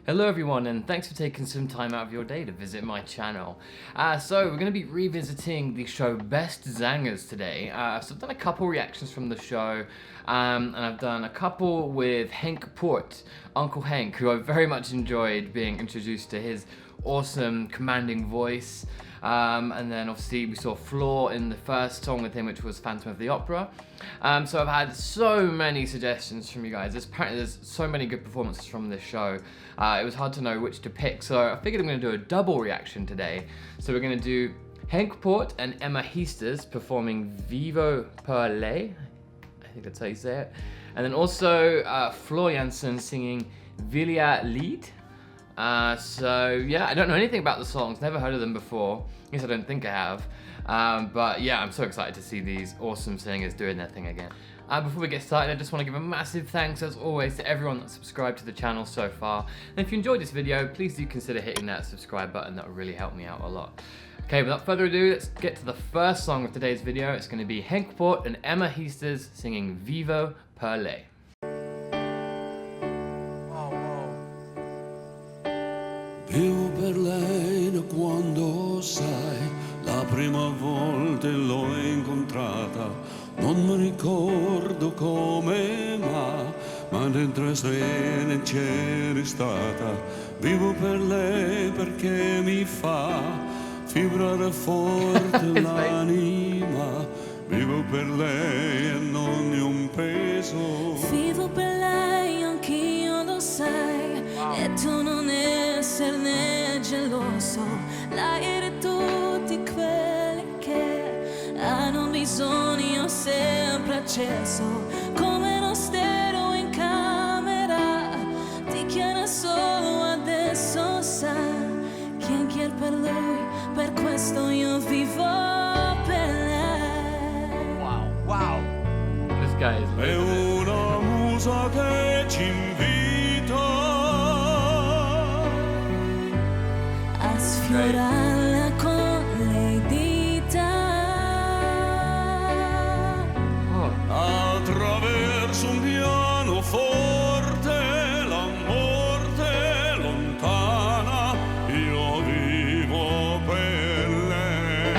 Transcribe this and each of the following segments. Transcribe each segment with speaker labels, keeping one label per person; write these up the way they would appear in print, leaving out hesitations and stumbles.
Speaker 1: Hello everyone, and thanks for taking some time out of your day to visit my channel. So we're going to be revisiting the show Beste Zangers today. So I've done a couple reactions from the show, and I've done a couple with Henk+, Uncle Henk, who I very much enjoyed being introduced to his awesome commanding voice. And then obviously we saw Floor in the first song with him, which was Phantom of the Opera. So I've had so many suggestions from you guys. There's so many good performances from this show. It was hard to know which to pick, so I figured I'm going to do a double reaction today. So we're going to do Henk+ and Emma performing Vivo Per Lei. I think that's how you say it. And then also Floor Jansen singing Vilja Lied. So yeah, I don't know anything about the songs, never heard of them before. At least I don't think I have. But yeah, I'm so excited to see these awesome singers doing their thing again. Before we get started, I just want to give a massive thanks, as always, to everyone that's subscribed to the channel so far. And if you enjoyed this video, please do consider hitting that subscribe button. That would really help me out a lot. Okay, without further ado, let's get to the first song of today's video. It's going to be Henk+ and Emma singing Vivo Per Lei.
Speaker 2: Vivo per lei da quando sai, la prima volta l'ho incontrata, non mi ricordo come ma dentro sé ne c'eri stata. Vivo per lei perché mi fa vibrare forte l'anima, vivo per lei e non è un peso.
Speaker 3: Vivo per lei, anch'io lo sai, e tu non esserne geloso. Lei di tutti quelli che hanno bisogno sempre acceso, come uno stereo in camera, ti chiama solo adesso, sa chi chiede per lui, per questo io vivo per lei.
Speaker 1: Wow. This guy is
Speaker 2: È una musa che ci invita
Speaker 3: a sfiorarla con le dita.
Speaker 2: attraverso un pianoforte, la morte lontana, io vivo per lei.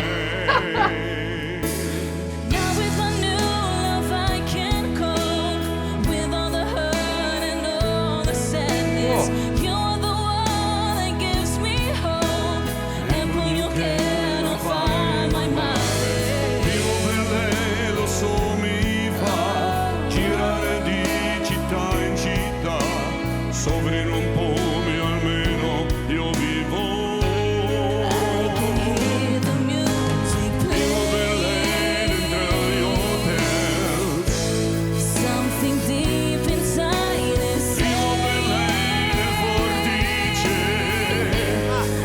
Speaker 3: Now with my new love I can cope with all the hurt and all the sadness. You're the one that gives me hope, e poi io quiero farmi male.
Speaker 2: Vivo per lei, lo so, mi fa girare di città in città, soffrire un po', ma almeno io vivo.
Speaker 3: I can hear the music
Speaker 2: Vivo per lei
Speaker 3: playing.
Speaker 2: dentro gli hotel.
Speaker 3: Something deep inside is
Speaker 2: Vivo per lei nel vortice,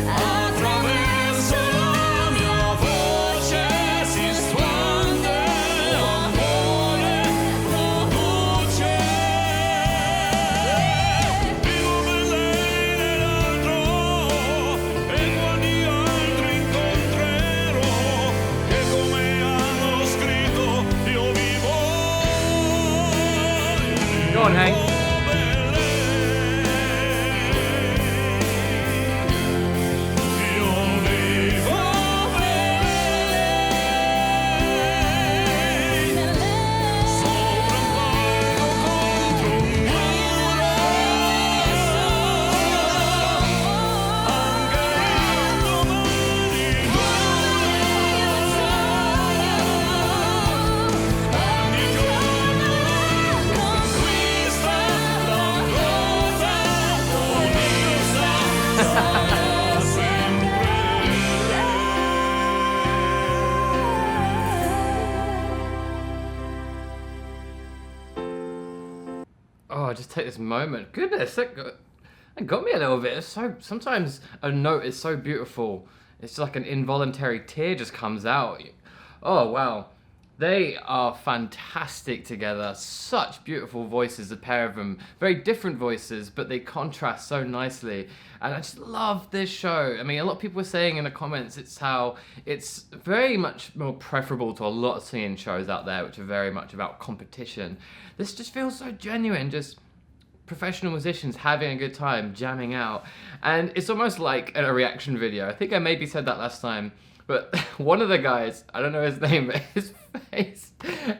Speaker 2: attraverso la mia voce si spande l'amore produce. Vivo per lei nell'altro e quanti altri incontrerò, che come hanno scritto io vivo.
Speaker 1: Go on, Hank. Oh, just take this moment. Goodness, that got me a little bit. It's so, sometimes a note is so beautiful, it's just like an involuntary tear just comes out. Oh wow, they are fantastic together. Such beautiful voices, the pair of them. Very different voices, but they contrast so nicely. And I just love this show. I mean, a lot of people were saying in the comments it's very much more preferable to a lot of singing shows out there, which are very much about competition. This just feels so genuine, just professional musicians having a good time, jamming out. And it's almost like a reaction video. I think I maybe said that last time, but one of the guys, I don't know his name, but his face,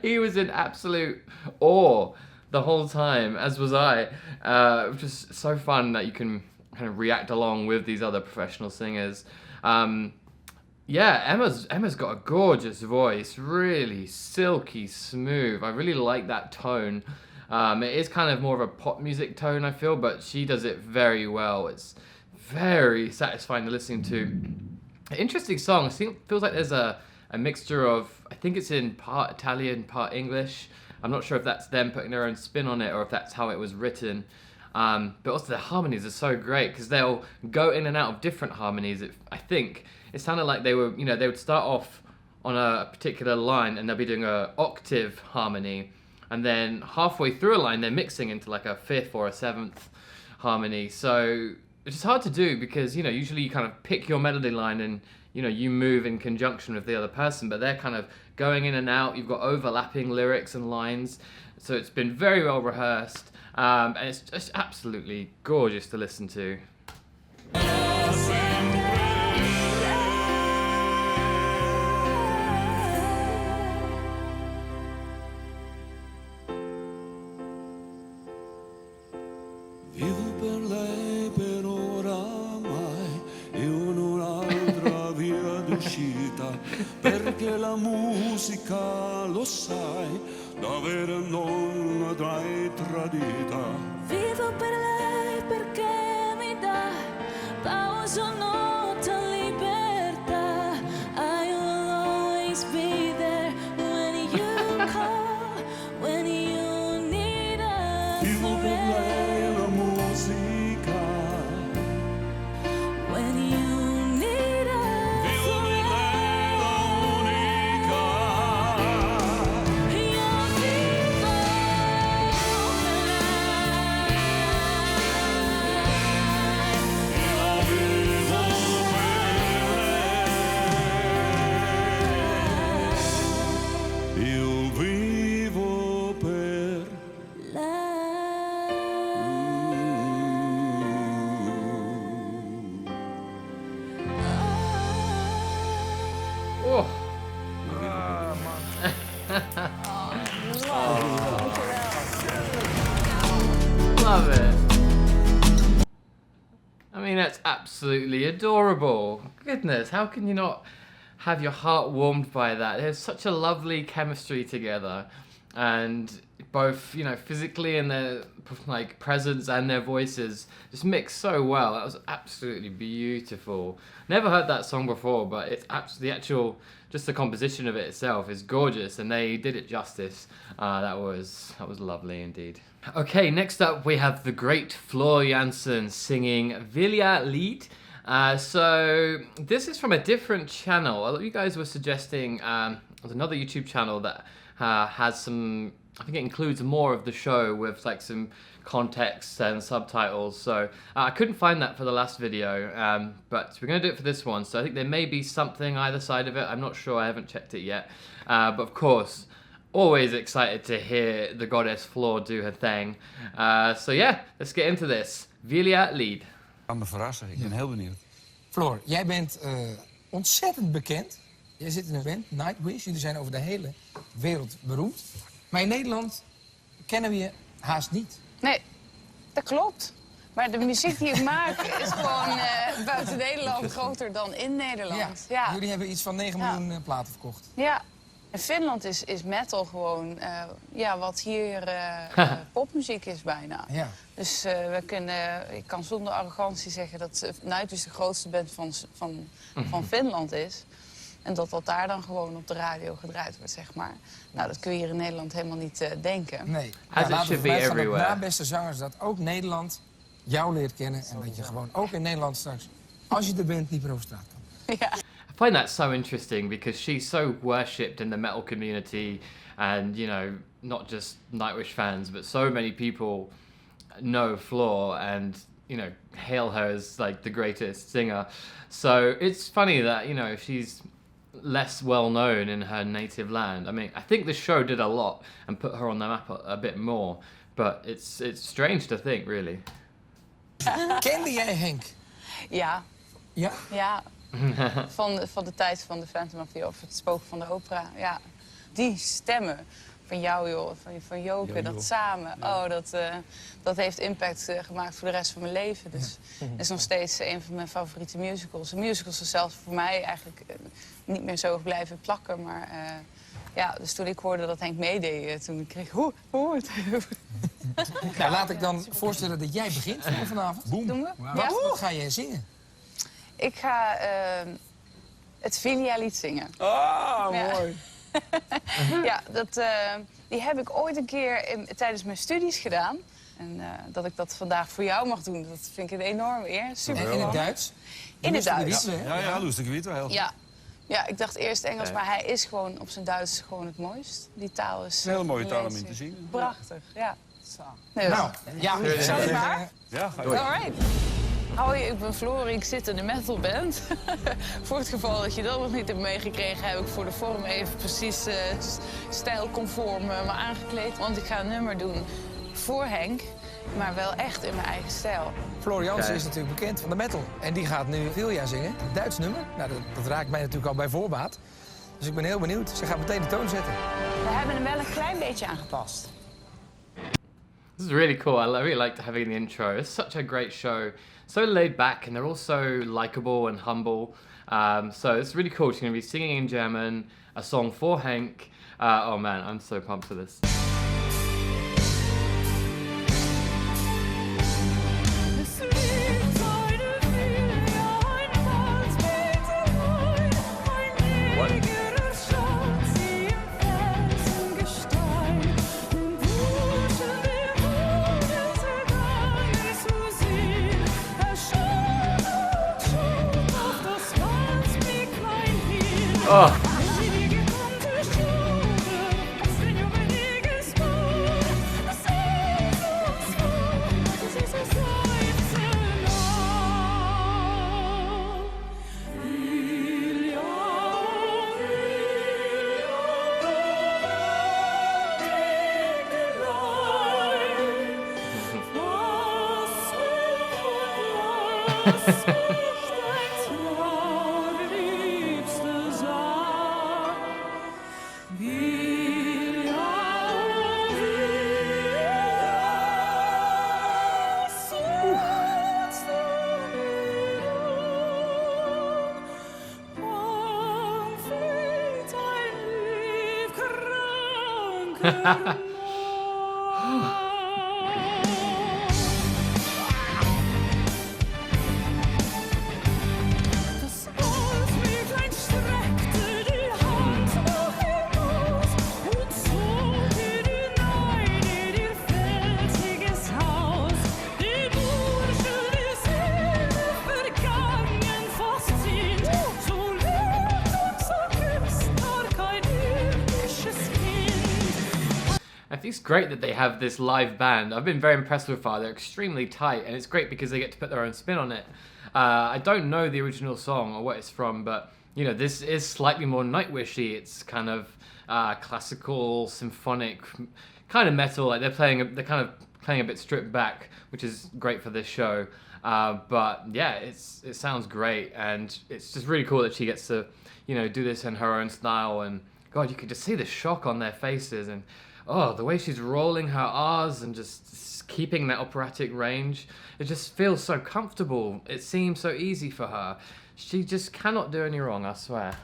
Speaker 1: he was in absolute awe the whole time, as was I. It was just so fun that you can kind of react along with these other professional singers. Yeah, Emma's got a gorgeous voice, really silky smooth. I really like that tone. It is kind of more of a pop music tone, I feel, but she does it very well. It's very satisfying to listen to. Interesting song. It feels like there's a mixture of, I think it's in part Italian, part English. I'm not sure if that's them putting their own spin on it or if that's how it was written. But also the harmonies are so great because they'll go in and out of different harmonies. I think it sounded like they were, they would start off on a particular line and they'll be doing a octave harmony, and then halfway through a line they're mixing into like a fifth or a seventh harmony. So it's just hard to do because usually you kind of pick your melody line and you move in conjunction with the other person, but they're kind of going in and out. You've got overlapping lyrics and lines, so it's been very well rehearsed, and it's just absolutely gorgeous to listen to.
Speaker 2: Vivo per lei per oramai e un'altra via d'uscita, perché la musica, lo sai, davvero non l'avrai tradita.
Speaker 3: Vivo per lei perché mi dà pausa, nota, libertà. I will always be there when you call, when you need a
Speaker 2: Vivo per lei la musica.
Speaker 3: when you need a
Speaker 2: Vivo per lei l'unica.
Speaker 3: Io vivo per lei.
Speaker 2: Io vivo per lei. Io vivo per
Speaker 1: Oh. Love it. I mean, that's absolutely adorable. Goodness, how can you not have your heart warmed by that? There's such a lovely chemistry together, and both, physically and their like presence and their voices just mix so well. That was absolutely beautiful. Never heard that song before, but it's just the composition of it itself is gorgeous, and they did it justice. That was lovely indeed. Okay, next up we have the great Floor Jansen singing Vilja Lied. So this is from a different channel. A lot of you guys were suggesting there's another YouTube channel that has some, I think it includes more of the show with like some context and subtitles. So I couldn't find that for the last video, but we're going to do it for this one. So I think there may be something either side of it. I'm not sure. I haven't checked it yet. But of course, always excited to hear the goddess Floor do her thing. So yeah, let's get into this. Vilja Lied.
Speaker 4: Kan me verrassen, ik ben heel benieuwd.
Speaker 5: Floor, jij bent ontzettend bekend. Jij zit in een band, Nightwish. Jullie zijn over de hele wereld beroemd. Maar in Nederland kennen we je haast niet.
Speaker 6: Nee, dat klopt. Maar de muziek die ik maak is gewoon buiten Nederland groter dan in Nederland. Ja.
Speaker 5: Jullie hebben iets van 9 miljoen platen verkocht.
Speaker 6: Ja. In Finland is metal gewoon wat hier popmuziek is bijna.
Speaker 5: Ja.
Speaker 6: Dus ik kan zonder arrogantie zeggen dat Nightwish de grootste band van Finland is. En dat daar dan gewoon op de radio gedraaid wordt, zeg maar. Nou, dat kun je hier in Nederland helemaal niet denken.
Speaker 5: Nee.
Speaker 1: As it
Speaker 5: laten
Speaker 1: should
Speaker 5: we
Speaker 1: be
Speaker 5: vanuit
Speaker 1: everywhere.
Speaker 5: na Beste Zangers dat ook Nederland jou leert kennen. En dat je gewoon ook in Nederland straks, als je er bent, niet meer over straat kan.
Speaker 6: Ja.
Speaker 1: I find that so interesting because she's so worshipped in the metal community, and not just Nightwish fans, but so many people know Floor and hail her as like the greatest singer. So it's funny that she's less well known in her native land. I mean, I think the show did a lot and put her on the map a bit more, but it's strange to think, really.
Speaker 5: Kende jij Henk?
Speaker 6: Ja,
Speaker 5: Ja?
Speaker 6: ja. Van de tijd van de Phantom of the Opera, het spook van de opera. Ja, die stemmen van jou, joh, van Joke, dat samen. Oh, dat heeft impact gemaakt voor de rest van mijn leven. Dus het is nog steeds een van mijn favoriete musicals. De musicals is zelfs voor mij eigenlijk niet meer zo blijven plakken. Maar ja, dus toen ik hoorde dat Henk meedeed, toen kreeg ik hoe.
Speaker 5: Nou, laat ik dan voorstellen dat jij begint vanavond.
Speaker 6: Doen we? Ja?
Speaker 5: Wat ga jij zingen?
Speaker 6: Ik ga het Vilja Lied zingen.
Speaker 5: Ah,
Speaker 6: Ja.
Speaker 5: mooi.
Speaker 6: Ja, die heb ik ooit een keer tijdens mijn studies gedaan. En dat ik dat vandaag voor jou mag doen, dat vind ik een enorme eer. Super.
Speaker 5: En in het Duits?
Speaker 6: In het Duits.
Speaker 4: Ja, lustig weet wel.
Speaker 6: Ja. Ja, ik dacht eerst Engels, maar hij is gewoon op zijn Duits gewoon het mooist. Die taal is...
Speaker 4: Een hele mooie taal om in te zingen.
Speaker 6: Prachtig, ja. Nee,
Speaker 5: Nou, ja, ik zou
Speaker 6: Zeg maar.
Speaker 5: zeggen...
Speaker 4: Ja, ga je.
Speaker 6: Alright. Hoi, ik ben Floor, ik zit in een metalband. Voor het geval dat je dat nog niet hebt meegekregen, heb ik voor de vorm even precies stijlconform me aangekleed. Want ik ga een nummer doen voor Henk, maar wel echt in mijn eigen stijl.
Speaker 5: Floor Jansen is natuurlijk bekend van de metal. En die gaat nu Vilja zingen, een Duits nummer. Nou, dat raakt mij natuurlijk al bij voorbaat. Dus ik ben heel benieuwd. Ze gaat meteen de toon zetten.
Speaker 6: We hebben hem wel een klein beetje aangepast.
Speaker 1: This is really cool. I really liked having the intro. It's such a great show. So laid back, and they're all so likable and humble. So it's really cool. She's going to be singing in German, a song for Henk. Oh man, I'm so pumped for this. Oh. I think it's great that they have this live band. I've been very impressed so far. They're extremely tight, and it's great because they get to put their own spin on it. I don't know the original song or what it's from, but you know, this is slightly more Nightwishy. It's kind of classical, symphonic, kind of metal. Like they're kind of playing a bit stripped back, which is great for this show. But yeah, it sounds great, and it's just really cool that she gets to, you know, do this in her own style. And God, you could just see the shock on their faces, and oh, the way she's rolling her R's and just keeping that operatic range. It just feels so comfortable. It seems so easy for her. She just cannot do any wrong, I swear.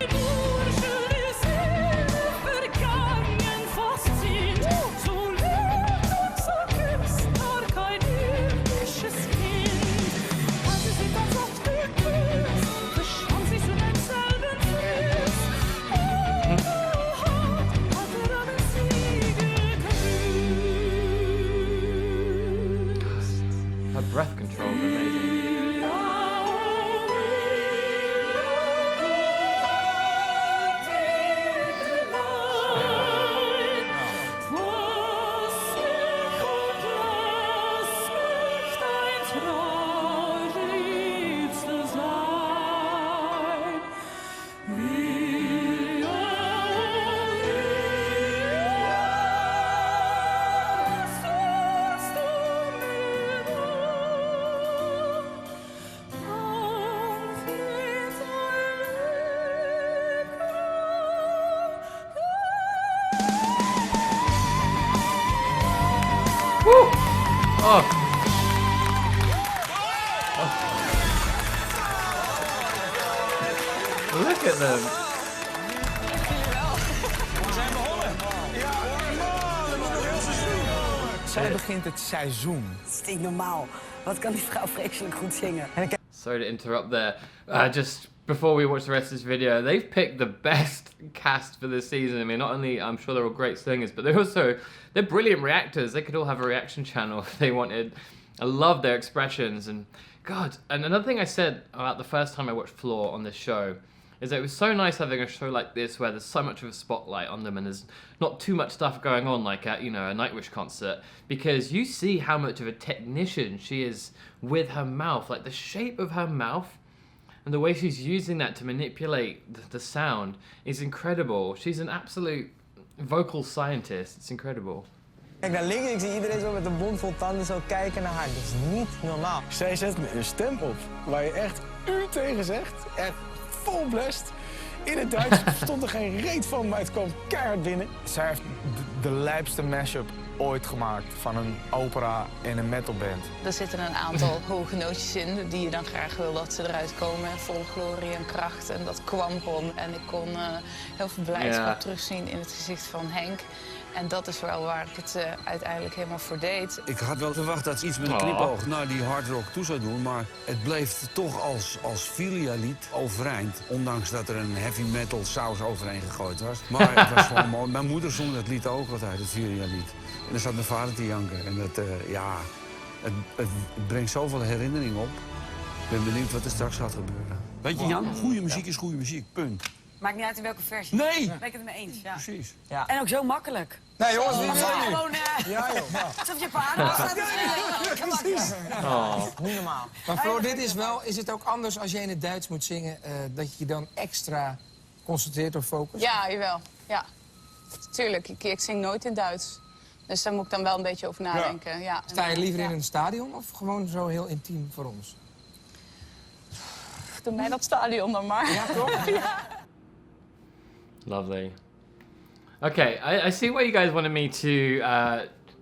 Speaker 1: Her breath control is amazing. Look at them.
Speaker 7: Zij begint het seizoen.
Speaker 8: Het is niet normaal. Wat kan die vrouw vreselijk goed zingen.
Speaker 1: Sorry to interrupt there. Just before we watch the rest of this video, they've picked the best cast for this season. I mean, not only I'm sure they're all great singers, but they're brilliant reactors. They could all have a reaction channel if they wanted. I love their expressions and God. And another thing I said about the first time I watched Floor on this show is that it was so nice having a show like this where there's so much of a spotlight on them and there's not too much stuff going on like at, you know, a Nightwish concert, because you see how much of a technician she is with her mouth, like the shape of her mouth and the way she's using that to manipulate the sound is incredible. She's an absolute vocal scientist. It's incredible.
Speaker 7: Kijk naar links en ik zie iedereen zo met een mond vol tanden zo kijken naar haar. Dat is niet normaal. Zij zet me een stem op waar je echt u tegen zegt. Echt vol blest. In het Duits stond er geen reet van, maar het kwam keihard binnen. Zij heeft de lijpste mashup ooit gemaakt van een opera en een metalband.
Speaker 6: Er zitten een aantal hoge nootjes in die je dan graag wil dat ze eruit komen. Vol glorie en kracht en dat kwam gewoon. En ik kon heel veel blijdschap terugzien in het gezicht van Henk. En dat is wel waar ik het uiteindelijk helemaal voor deed.
Speaker 4: Ik had wel verwacht dat ze iets met een knipoog naar die hard rock toe zou doen. Maar het bleef toch als Vilja Lied overeind. Ondanks dat er een heavy metal saus overheen gegooid was. Maar het was gewoon mooi. Mijn moeder zong dat lied ook altijd, het Vilja Lied. En dan zat mijn vader te janken. En dat, het brengt zoveel herinneringen op. Ik ben benieuwd wat er straks gaat gebeuren. Weet je Jan, goede muziek is goede muziek, punt.
Speaker 8: Maakt niet uit in welke versie.
Speaker 4: Nee!
Speaker 8: Ben ik het mee eens, ja.
Speaker 4: Precies.
Speaker 8: Ja. En ook zo makkelijk.
Speaker 5: Nee jongens, wie
Speaker 8: Dat
Speaker 5: wil
Speaker 8: is
Speaker 5: je?
Speaker 8: gewoon,
Speaker 5: Ja joh.
Speaker 8: alsof je paarden staat.
Speaker 5: Niet normaal. Maar Floor, dit is wel, is het ook anders als je in het Duits moet zingen, dat je je dan extra concentreert of focust?
Speaker 6: Ja, jawel. Ja. Tuurlijk, ik zing nooit in Duits. Dus daar moet ik dan wel een beetje over nadenken. Ja.
Speaker 5: Sta je liever in een stadion of gewoon zo heel intiem voor ons?
Speaker 6: Doe mij dat stadion dan maar.
Speaker 5: Ja, toch?
Speaker 1: Lovely. Okay, I see why you guys wanted me to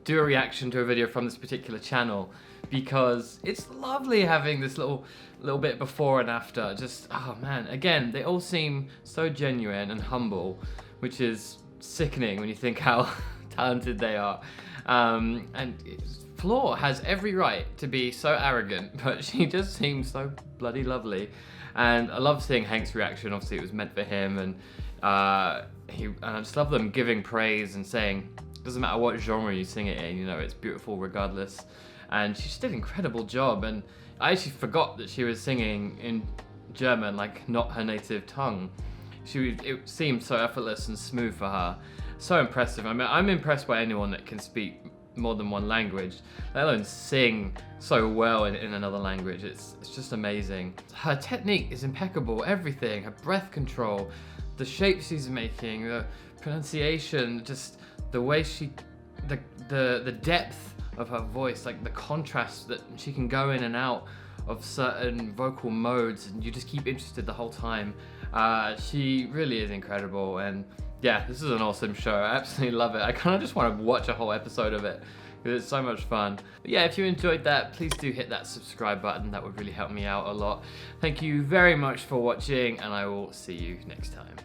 Speaker 1: do a reaction to a video from this particular channel, because it's lovely having this little bit before and after. Just, oh man, again, they all seem so genuine and humble, which is sickening when you think how talented they are. And Floor has every right to be so arrogant, but she just seems so bloody lovely. And I love seeing Hank's reaction. Obviously, it was meant for him, and I just love them giving praise and saying, it doesn't matter what genre you sing it in, you know, it's beautiful regardless. And she just did an incredible job. And I actually forgot that she was singing in German, like not her native tongue. It seemed so effortless and smooth for her. So impressive. I mean, I'm impressed by anyone that can speak more than one language, let alone sing so well in another language. It's just amazing. Her technique is impeccable, everything, her breath control, the shapes she's making, the pronunciation, just the way the depth of her voice, like the contrast that she can go in and out of certain vocal modes and you just keep interested the whole time. She really is incredible, and yeah, this is an awesome show. I absolutely love it. I kind of just want to watch a whole episode of it because it's so much fun. But yeah, if you enjoyed that, please do hit that subscribe button. That would really help me out a lot. Thank you very much for watching, and I will see you next time.